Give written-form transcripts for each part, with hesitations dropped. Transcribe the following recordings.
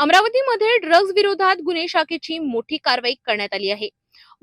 अमरावतीमध्ये ड्रग्ज विरोधात गुन्हे शाखेची मोठी कारवाई करण्यात आली आहे।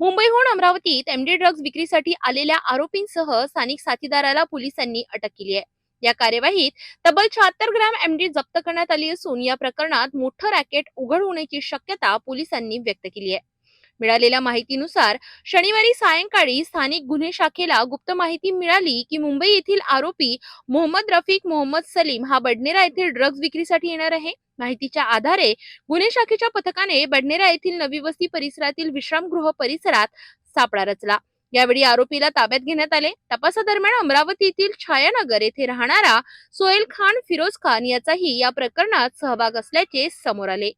मुंबईहून अमरावतीत एमडी ड्रग्ज विक्रीसाठी आलेल्या आरोपींसह स्थानिक साथीदाराला पोलिसांनी अटक केली आहे। या कार्यवाहीत तब्बल 76 ग्रॅम एमडी जप्त करण्यात आली असून या प्रकरणात मोठं रॅकेट उघड होण्याची शक्यता पोलिसांनी व्यक्त केली आहे। मिळालेल्या माहितीनुसार शनिवारी सायंकाळी स्थानिक गुन्हे शाखेला गुप्त माहिती मिळाली की मुंबई येथील आरोपी मोहम्मद रफिक मोहम्मद सलीम हा बडनेरा येथील ड्रग्ज विक्रीसाठी येणार आहे। माहितीच्या आधारे गुन्हे शाखेच्या पथकाने बडनेरा येथील नवी वस्ती परिसरातील विश्रामगृह परिसरात सापळा रचला। यावेळी आरोपीला ताब्यात घेण्यात आले। तपासादरम्यान अमरावती येथील छायानगर येथे राहणारा सोहेल खान फिरोज खान याचाही या प्रकरणात सहभाग असल्याचे समोर आले।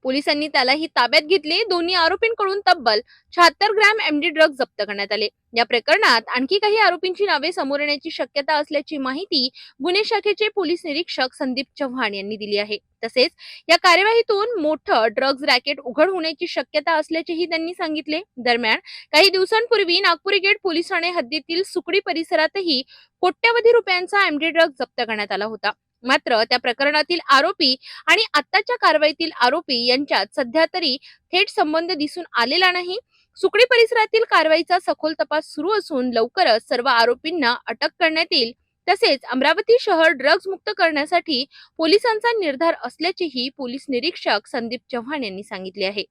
पोलिसांनी त्यालाही ताब्यात घेतले। दोन्ही आरोपींकडून तब्बल 76 ग्रॅम एमडी ड्रग्ज जप्त करण्यात आले। या प्रकरणात आणखी काही आरोपींची नावे समोर येण्याची शक्यता असल्याची माहिती गुन्हे शाखेचे पोलीस निरीक्षक संदीप चव्हाण यांनी दिली आहे। तसेच या कार्यवाहीतून मोठं ड्रग्ज रॅकेट उघड होण्याची शक्यता असल्याचेही त्यांनी सांगितले। दरम्यान काही दिवसांपूर्वी नागपुरी गेट पोलीस ठाणे हद्दीतील सुकडी परिसरातही कोट्यवधी रुपयांचा एमडी ड्रग्ज जप्त करण्यात आला होता। मात्र त्या प्रकरणातील आरोपी आणि आत्ताच्या कारवाईतील आरोपी यांच्यात सध्या तरी थेट संबंध दिसून आलेला नाही। सुकडी परिसरातील कारवाईचा सखोल तपास सुरू असून लवकरच सर्व आरोपींना अटक करण्यात येईल। तसेच अमरावती शहर ड्रग्ज मुक्त करण्यासाठी पोलिसांचा निर्धार असल्याचेही पोलीस निरीक्षक संदीप चव्हाण यांनी सांगितले आहे।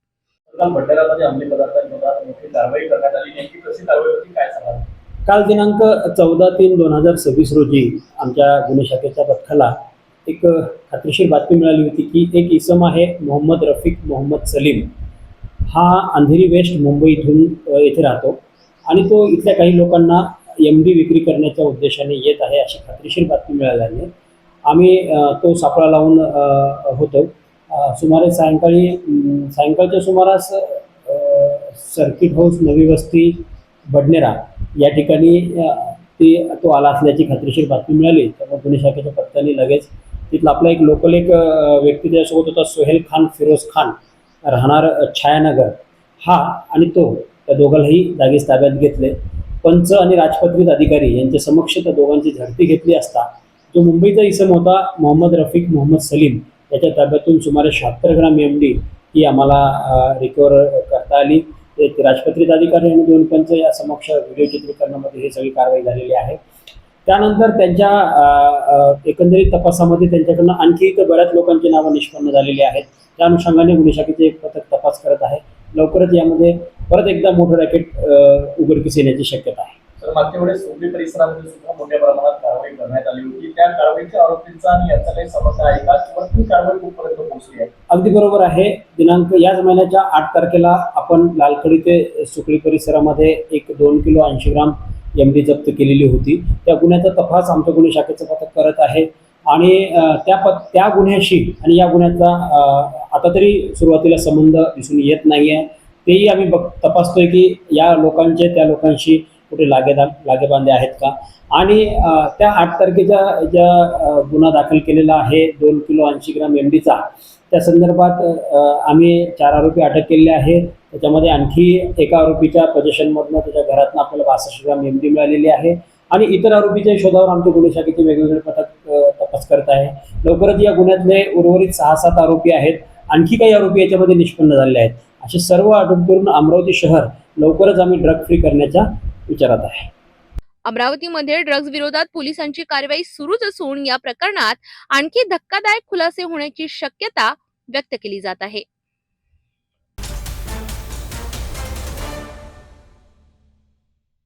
काल दिनांक 14/3/2026 रोजी आमच्या गुन्हे शाखेच्या पथकाला एक खात्रीशीर बातमी मिळाली होती की एक इसम आहे मोहम्मद रफिक मोहम्मद सलीम, हा अंधेरी वेस्ट मुंबई इथून येथे राहतो आणि तो इथल्या काही लोकांना एमडी विक्री करण्याच्या उद्देशाने येत आहे अशी खात्रीशीर बातमी मिळाल्याने आम्ही तो सापळा लावून होतो। सुमारे सायंकाळच्या सुमारास सर्किट हाऊस नवी वस्ती बडनेरा या ठिकाणी तो आला असल्याची खात्रीशीर बातमी मिळाली। त्यामुळे गुन्हे शाखेच्या पथकाने लगेच तिथला आपला एक लोकल व्यक्ती त्यासोबत होता सोहेल खान फिरोज खान, राहणार छायानगर, हा आणि तो त्या दोघांनाही जागीच ताब्यात घेतले। पंच आणि राजपत्रित अधिकारी यांच्या समक्ष त्या दोघांची झडती घेतली असता जो मुंबईचा इसम होता मोहम्मद रफिक मोहम्मद सलीम याच्या ताब्यातून सुमारे 76 ग्राम एमडी ही आम्हाला रिकवर करता आली। राजपत्रित अधिकारी आणि 2 पंच या समक्ष व्हिडिओ चित्रीकरणामध्ये ही सगळी कारवाई झालेली आहे। त्यानंतर त्यांच्या एकंदरीत तपासामध्ये त्यांच्याकडून आणखी बऱ्याच लोकांची नावं निष्पन्न झालेली आहेत। त्या अनुषंगाने गुन्हे शाखेचे एक पथक तपास करत आहे। लवकरच यामध्ये परत एकदा मोठं रॅकेट उघडकीस येण्याची शक्यता आहे। तर मागच्या वेळेस सुकडी परिसरामध्ये सुद्धा मोठ्या प्रमाणात कारवाई करण्यात आली होती। त्या कारवाईच्या आरोपींचा आणि याचा काही संबंध आहे का किंवा ती कारवाई कुठपर्यंत पोहोचली आहे? अगदी बरोबर आहे। दिनांक याच महिन्याच्या 8 तारखेला आपण लालखडी ते सुकडी परिसरामध्ये एक 2 किलो 80 ग्राम एमडी जप्त केलेली होती। त्या गुन्ह्याचा तपास आमच्या गुन्हे शाखेचं पथक करत आहे आणि त्या गुन्ह्याशी आणि या गुन्ह्याचा आता तरी सुरुवातीला संबंध दिसून येत नाहीये। तेही आम्ही तपासतोय की या लोकांचे त्या लोकांशी कुठे लागेबांधे आहेत का। आणि त्या 8 तारखेच्या ज्या गुन्हा दाखल केलेला आहे 2 किलो 80 ग्राम एमडीचा, त्या संदर्भात आम्ही 4 आरोपी अटक केलेले आहे। त्याच्यामध्ये आणखी एका आरोपीच्या पोझिशनमधनं त्याच्या घरातून आपल्याला 62 ग्राम एमडी मिळालेली आहे आणि इतर आरोपीच्या शोधावर आमचे गुन्हे शाखेचे वेगवेगळे पथक तपास करत आहे। लवकरच या गुन्ह्यातले उर्वरित 6-7 आरोपी आहेत, आणखी काही आरोपी याच्यामध्ये निष्पन्न झाले आहेत। असे सर्व अटक करून अमरावती शहर लवकरच आम्ही ड्रग फ्री करण्याच्या विचारात आहे। अमरावतीमध्ये ड्रग्ज विरोधात पोलिसांची कारवाई सुरूच असून या प्रकरणात आणखी धक्कादायक खुलासे होण्याची शक्यता व्यक्त केली जात आहे।